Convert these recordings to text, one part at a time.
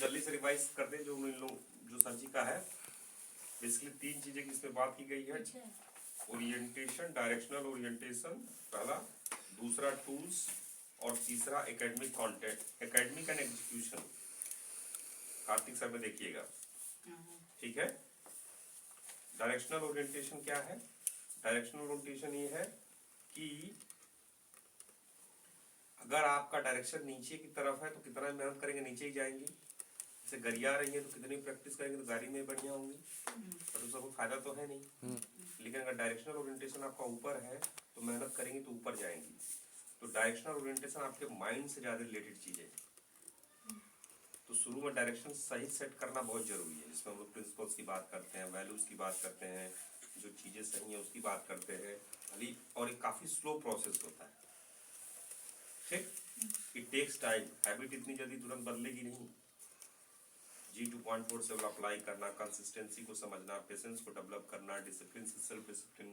जल्दी से रिवाइज कर दें जो इन लोग जो संजी का है। बेसिकली 3 चीजें की इसमें बात की गई है। ओरिएंटेशन, डायरेक्शनल ओरिएंटेशन पहला, दूसरा टूल्स, और तीसरा academic content, academic and execution. Kartik sir में देखिएगा, ठीक है। डायरेक्शनल ओरिएंटेशन क्या है? डायरेक्शनल ओरिएंटेशन ये है कि अगर आपका डायरेक्शन नीचे की तरफ है तो कितना मेहनत करेंगे, नीचे ही जाएंगे। जैसे गरिया रही है तो कितनी प्रैक्टिस करेंगे तो गाड़ी में बढ़िया होंगी, पर उसका कोई फायदा तो है नहीं। लेकिन अगर डायरेक्शनल ओरिएंटेशन आपका ऊपर है तो मेहनत करेंगे तो ऊपर जाएंगी। तो डायरेक्शनल ओरिएंटेशन आपके माइंड से ज्यादा रिलेटेड चीज है। तो शुरू में डायरेक्शन सही सेट करना बहुत जरूरी है, जिसमें हम लोग प्रिंसिपल्स की बात करते हैं, वैल्यूज की बात करते हैं, जो चीजें सही है उसकी बात करते हैं अली। और एक काफी स्लो प्रोसेस होता है, ठीक। इट टेक्स टाइम, हैबिट इतनी जल्दी तुरंत बदलेगी नहीं। G2.4 से अप्लाई करना, कंसिस्टेंसी को समझना, पेशेंस को डेवलप करना, डिसिप्लिन से सेल्फ डिसिप्लिन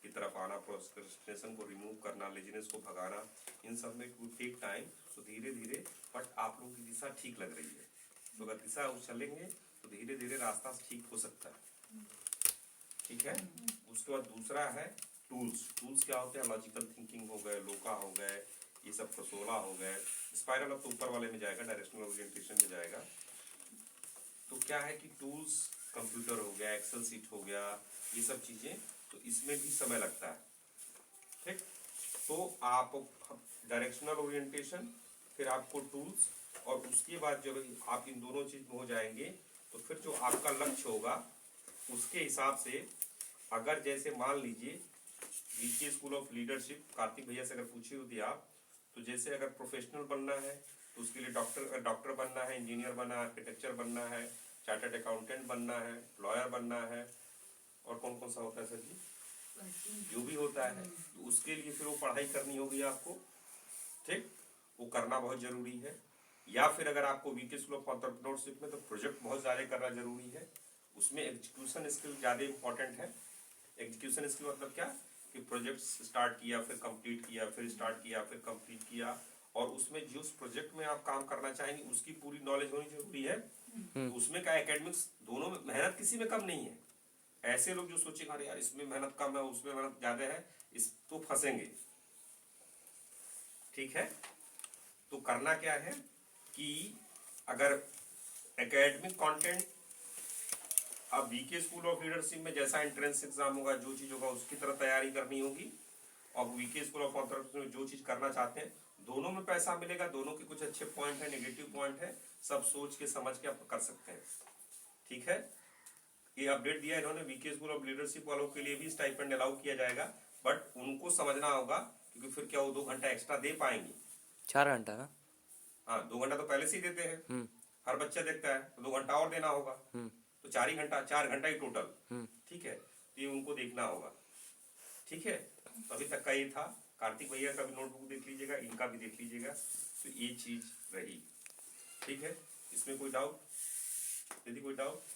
की तरफ आना, प्रोक्रेस्टिनेशन को रिमूव करना, लेजीनेस को भगाना, इन सब में टू टेक टाइम। तो धीरे धीरे, बट आप लोगों की दिशा ठीक लग रही है तो अगर दिशा चलेंगे तो धीरे धीरे रास्ता ठीक हो सकता है, ठीक है। उसके बाद दूसरा है टूल्स। टूल्स क्या होते हैं? लॉजिकल थिंकिंग हो गए, लोका हो गए, ये सब फसोला हो गए। स्पाइरल अब तो ऊपर वाले में जाएगा, डायरेक्शनल ओरिएंटेशन में जाएगा। तो क्या है कि टूल्स, कंप्यूटर हो गया, एक्सेल सीट हो गया, ये सब चीजें, तो इसमें भी समय लगता है, ठीक। तो आप डायरेक्शनल ओरिएंटेशन, फिर आपको टूल्स, और उसके बाद जब आप इन दोनों चीज में हो जाएंगे तो फिर जो आपका लक्ष्य होगा उसके हिसाब से, अगर जैसे मान लीजिए VK school of leadership, Kartik भैया से अगर पूछी होती आप, तो जैसे अगर प्रोफेशनल बनना है तो उसके लिए डॉक्टर बनना है, इंजीनियर बनना है, आर्किटेक्चर बनना है, चार्टर्ड अकाउंटेंट बनना है, लॉयर बनना है, और कौन कौन सा होता है सर जी, जो भी होता है, तो उसके लिए फिर वो पढ़ाई करनी होगी आपको, ठीक। वो करना बहुत जरूरी है। या फिर अगर आपको वीके स्कूल ऑफ एंटरप्रेन्योरशिप में तो प्रोजेक्ट बहुत ज्यादा करना जरूरी है, उसमें एग्जीक्यूशन स्किल ज्यादा इंपॉर्टेंट है। एग्जीक्यूशन स्किल मतलब क्या कि प्रोजेक्ट स्टार्ट किया, फिर कंप्लीट किया, फिर स्टार्ट किया, फिर कंप्लीट किया, और उसमें जिस प्रोजेक्ट में आप काम करना चाहेंगे उसकी पूरी नॉलेज होनी जरूरी है। तो उसमें क्या, एकेडमिक्स दोनों में मेहनत किसी में कम नहीं है। ऐसे लोग जो सोचेंगे अरे यार इसमें मेहनत कम है उसमें मेहनत ज्यादा है, इस तो फंसेंगे, ठीक है। तो करना क्या है कि अगर एकेडमिक कंटेंट, अब वीके स्कूल ऑफ लीडरशिप में जैसा एंट्रेंस एग्जाम होगा, जो चीज होगा उसकी तरह तैयारी करनी होगी, और वीके स्कूल ऑफ एंटरप्रेन्योरशिप में जो चीज करना चाहते हैं, दोनों में पैसा मिलेगा, दोनों के कुछ अच्छे पॉइंट है, नेगेटिव पॉइंट है, सब सोच के समझ के आप कर सकते हैं, ठीक है। ये अपडेट दिया इन्होंने, वीके स्कूल ऑफ लीडरशिप वालों के लिए भी स्टाइपेंड अलाउ किया जाएगा, बट उनको समझना होगा, क्योंकि फिर क्या वो 2 घंटा एक्स्ट्रा दे पाएंगे? 4 घंटा ना? हाँ, 2 घंटा तो पहले से ही देते हैं, हर बच्चा देखता है, तो 2 घंटा और देना होगा, तो 4 ही घंटा, 4 घंटा ही टोटल, ठीक है। तो ये उनको देखना होगा, ठीक है। अभी तक का ये था। कार्तिक भैया का भी नोटबुक देख लीजिएगा, इनका भी देख लीजिएगा, तो ये चीज रही, ठीक है। इसमें कोई डाउट यदि कोई डाउट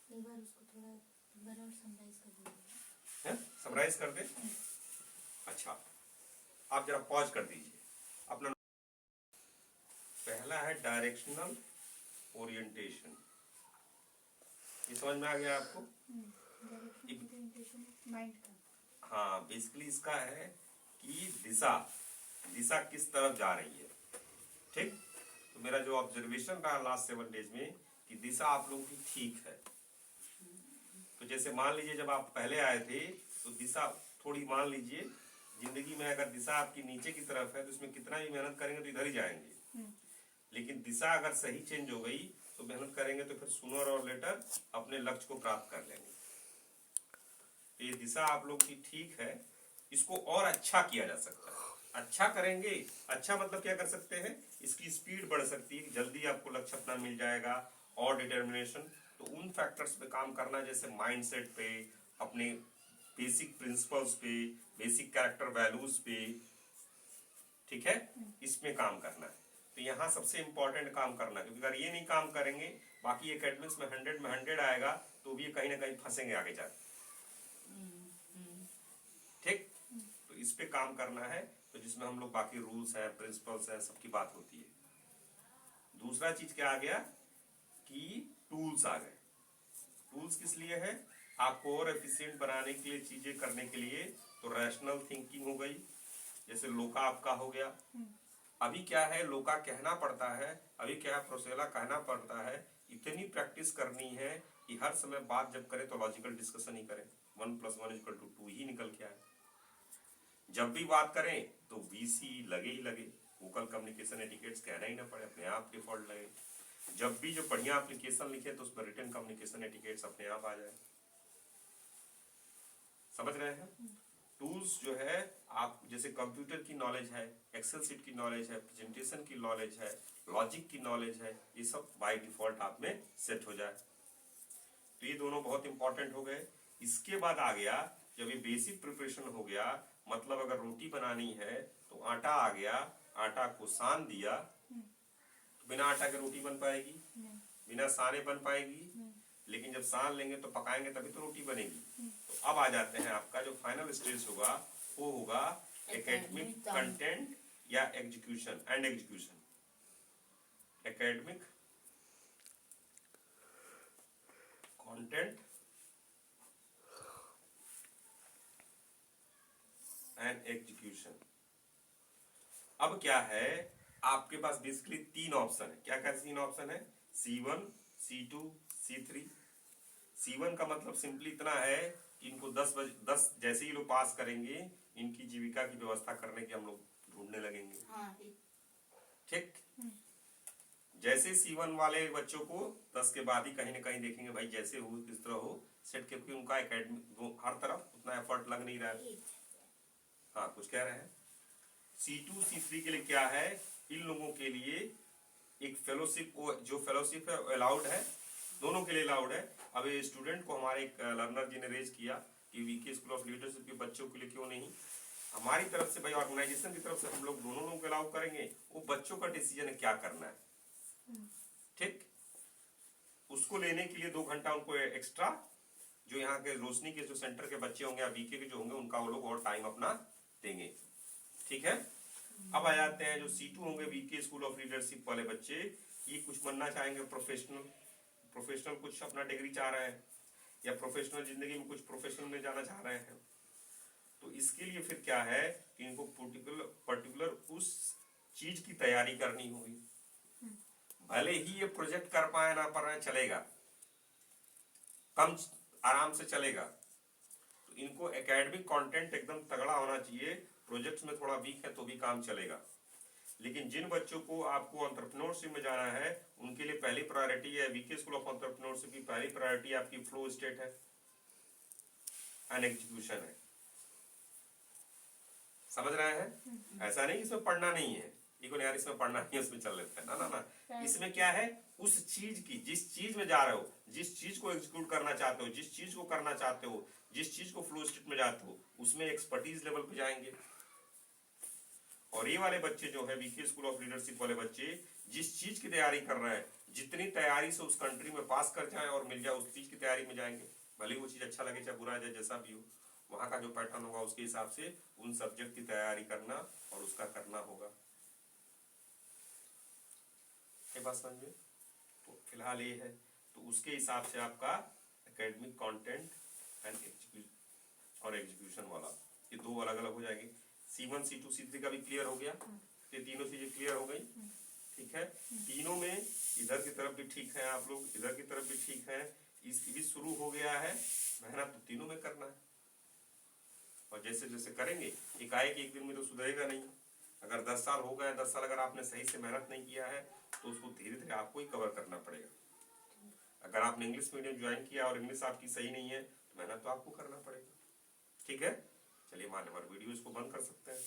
एक बार उसको थोड़ा बड़ा समराइज कर दीजिए। है, समराइज कर दे। अच्छा, आप जरा पॉज कर दीजिए अपना। पहला है डायरेक्शनल ओरिएंटेशन, ये समझ में आ गया आपको? माइंड का, हाँ, बेसिकली इसका है कि दिशा किस तरफ जा रही है, ठीक। तो मेरा जो ऑब्जर्वेशन रहा लास्ट 7 डेज में कि दिशा आप लोगों की ठीक है। तो जैसे मान लीजिए जब आप पहले आए थे तो दिशा थोड़ी, मान लीजिए जिंदगी में अगर दिशा आपकी नीचे की तरफ है तो इसमें कितना भी मेहनत करेंगे तो इधर ही जाएंगे। लेकिन दिशा अगर सही चेंज हो गई तो मेहनत करेंगे तो फिर सूनर और लेटर अपने लक्ष्य को प्राप्त कर लेंगे। तो ये दिशा आप लोग की ठीक है, इसको और अच्छा किया जा सकता है। अच्छा करेंगे, अच्छा मतलब क्या कर सकते हैं, इसकी स्पीड बढ़ सकती है, जल्दी आपको लक्ष्य अपना मिल जाएगा, और डिटर्मिनेशन। तो उन फैक्टर्स पे काम करना, जैसे माइंडसेट पे, अपने बेसिक प्रिंसिपल्स पे, बेसिक कैरेक्टर वैल्यूज पे, ठीक है, इसमें काम करना है। तो यहाँ सबसे इंपॉर्टेंट काम करना है, क्योंकि अगर ये नहीं काम करेंगे, बाकी एकेडमिक्स में 100 में 100 आएगा तो भी कहीं ना कहीं फंसेंगे आगे जाके, ठीक। तो इस पे काम करना है, तो जिसमें हम लोग बाकी रूल्स हैं, प्रिंसिपल्स हैं, सबकी बात होती है। दूसरा चीज क्या आ गया कि टूल्स आ गए। टूल्स किस लिए है? आपको और एफिशिएंट बनाने के लिए, चीजें करने के लिए। तो रैशनल थिंकिंग हो गई, जैसे लोका आपका हो गया। अभी क्या है, लोका कहना पड़ता है, अभी क्या है, प्रोसेला कहना पड़ता है। इतनी प्रैक्टिस करनी है कि हर समय बात जब करें तो लॉजिकल डिस्कशन ही करें, 1+1=2 ही निकल के आए। जब भी बात करें तो बीसी लगे ही लगे, वोकल कम्युनिकेशन एटिकेट्स कहना ही ना पड़े, अपने आप डिफॉल्ट लगे। जब भी जो बढ़िया एप्लीकेशन लिखे तो उसमें रिटन कम्युनिकेशन एटिकेट्स अपने आप आ जाए। समझ रहे हैं? टूल्स जो है, आप जैसे कंप्यूटर की नॉलेज है, एक्सेल सीट की नॉलेज है, प्रेजेंटेशन की नॉलेज है, लॉजिक की नॉलेज है, ये सब बाय डिफॉल्ट आप में सेट हो जाए। तो ये दोनों बहुत इंपॉर्टेंट हो गए। इसके बाद आ गया, जब ये बेसिक प्रिपरेशन हो गया, मतलब अगर रोटी बनानी है तो आटा आ गया, आटा को सान दिया, तो बिना आटा के रोटी बन पाएगी? बिना साने बन पाएगी? लेकिन जब सान लेंगे तो पकाएंगे तभी तो रोटी बनेगी। तो अब आ जाते हैं, आपका जो फाइनल स्टेज होगा वो होगा एकेडमिक कंटेंट या execution and execution. Academic content and execution. अब क्या है, आपके पास बेसिकली 3 ऑप्शन है। क्या क्या 3 ऑप्शन है? C1, C2, C3। C1 का मतलब सिंपली इतना है कि इनको 10 जैसे ही लोग पास करेंगे, इनकी जीविका की व्यवस्था करने के हम लोग ढूंढने लगेंगे। ठीक। जैसे C1 वाले बच्चों को 10 के बाद ही कहीं ना कहीं देखेंगे, भाई जैसे हो किस तरह हो सेट, क्योंकि उनका एकेडमिक हर तरफ उतना एफर्ट लग नहीं रहा है। हाँ, कुछ कह रहे हैं? C2, C3 के लिए क्या है, इन लोगों के लिए एक फेलोशिप, जो फेलोशिप है अलाउड है, दोनों के लिए अलाउड है। अब ये स्टूडेंट को हमारे एक लर्नर जी ने रेज किया कि वीके स्कूल ऑफ लीडरशिप के बच्चों के लिए क्यों नहीं। हमारी तरफ से भाई, ऑर्गेनाइजेशन की तरफ से हम लोग दोनों लोग अलाउ करेंगे, वो बच्चों का डिसीजन है क्या करना है। ठीक। उसको लेने के लिए 2 घंटा उनको एक्स्ट्रा, जो यहाँ के रोशनी के जो सेंटर के बच्चे होंगे या वीके के जो होंगे, उनका वो लोग और टाइम अपना देंगे। ठीक है। अब आ जाते हैं जो C2 होंगे, वीके स्कूल ऑफ लीडरशिप वाले बच्चे, ये कुछ बनना चाहेंगे प्रोफेशनल कुछ अपना डिग्री चाह रहे हैं, या प्रोफेशनल जिंदगी में कुछ प्रोफेशनल में जाना चाह रहे हैं। तो इसके लिए फिर क्या है कि इनको पर्टिकुलर उस चीज की तैयारी करनी होगी। भले ही ये प्रोजेक्ट कर पाए ना पाए, चलेगा, कम आराम से चलेगा। तो इनको एकेडमिक कंटेंट एकदम तगड़ा होना चाहिए। प्रोजेक्ट्स में थोड़ा वीक है तो भी काम चलेगा। लेकिन जिन बच्चों को आपको एंटरप्रेन्योरशिप में जाना है, उनके लिए पहली प्रायोरिटी है, वीके स्कूल ऑफ एंटरप्रेन्योरशिप की पहली प्रायोरिटी आपकी फ्लो स्टेट है एंड एग्जीक्यूशन है। समझ रहे हैं? ऐसा नहीं इसमें पढ़ना नहीं है, यार इसमें पढ़ना नहीं है, उसमें चल लेता है ना ना ना। इसमें क्या है, उस चीज की, जिस चीज में जा रहे हो, जिस चीज को एग्जीक्यूट करना चाहते हो, जिस चीज को करना चाहते हो, जिस चीज को फ्लो स्टेट में जाते हो, उसमें एक्सपर्टीज लेवल पे जाएंगे। और ये वाले बच्चे जो है, वीके स्कूल ऑफ लीडरशिप वाले बच्चे, जिस चीज की तैयारी कर रहे हैं, जितनी तैयारी से उस कंट्री में पास कर जाए और मिल जाए, उस चीज की तैयारी में जाएंगे। भले वो चीज अच्छा लगे चाहे बुरा जाए, जैसा भी हो, वहां का जो पैटर्न होगा उसके हिसाब से उन सब्जेक्ट की तैयारी करना और उसका करना होगा। ये बात समझ में? तो फिलहाल ये है, तो उसके हिसाब से आपका एकेडमिक कंटेंट एंड और एग्जीक्यूशन वाला, ये 2 अलग अलग हो जाएंगे। C1, C2, C3 का भी क्लियर हो गया, ये तीनों चीजें क्लियर हो गई। ठीक है। तीनों में इधर की तरफ भी ठीक है, आप लोग इधर की तरफ भी ठीक है, इसकी भी शुरू हो गया है। मेहनत तो तीनों में करना है, और जैसे जैसे करेंगे, एकाएक एक दिन में तो सुधरेगा नहीं। अगर 10 साल हो गए, 10 साल अगर आपने सही से मेहनत नहीं किया है, तो उसको धीरे धीरे आपको ही कवर करना पड़ेगा। अगर आपने इंग्लिश मीडियम ज्वाइन किया और इंग्लिश आपकी सही नहीं है, तो मेहनत तो आपको करना पड़ेगा। ठीक है। चलिए मान्यवर, वीडियो इसको बंद कर सकते हैं।